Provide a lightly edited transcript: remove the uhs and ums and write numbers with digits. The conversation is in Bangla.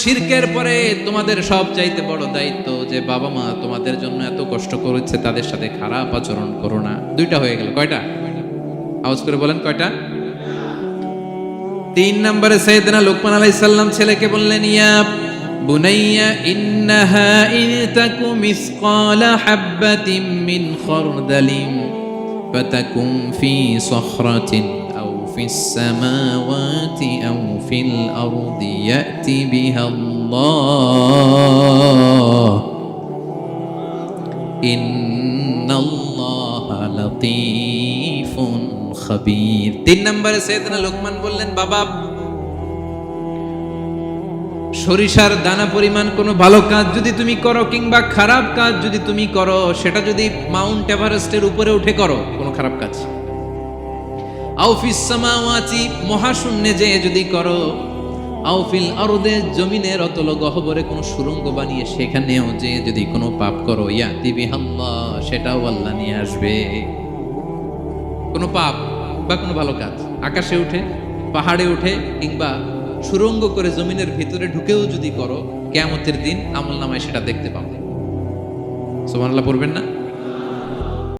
শিরকের পরে তোমাদের সব চাইতে বড় দায়িত্ব যে বাবা মা তোমাদের জন্য এত কষ্ট করেছে, তাদের সাথে খারাপ আচরণ করো না। দুইটা হয়ে গেল, কয়টা? আওয়াজ করে বলেন কয়টা? 3 নম্বরে সাইয়েদনা লোকমান আলাইহিস সালাম ছেলেকে বললেন, ইয়া বুনাইয়া ইন্নাহা ইন তাকু মিসকালা হাববাতিন মিন খারদালিন ফাতাকুম ফি সখরাতিন আও ফিস সামাওয়াতি আও ফিল আরদি ইয়াতি বিহাল্লাহ ইন্নাল্লাহা লাতীফুন খাবীর। 3 নম্বরে সাইয়েদনা লোকমান বললেন, বাবা, সরিষার দানা পরিমাণ কোনো ভালো কাজ যদি তুমি করো কিংবা খারাপ কাজ যদি তুমি করো, সেটা যদি মাউন্ট এভারেস্টের উপরে উঠে করো কোনো খারাপ কাজ, আও ফিস সামাওয়াতি মহাশূন্যে যে যদি করো, আও ফিল আরদে জমিনের অতল গহ্বরে কোনো সুড়ঙ্গ বানিয়ে সেখানেও যে যদি কোনো পাপ করো, ইয়াতি বিহাল্লাহ সেটাও আল্লাহ নিয়ে আসবে। কোনো পাপ বা কোনো ভালো কাজ আকাশে উঠে, পাহাড়ে উঠে কিংবা সুড়ঙ্গ করে জমিনের ভিতরে ঢুকেও যদি করো, কিয়ামতের দিন আমলনামায় সেটা দেখতে পাবে। সুবহানাল্লাহ পড়বেন না?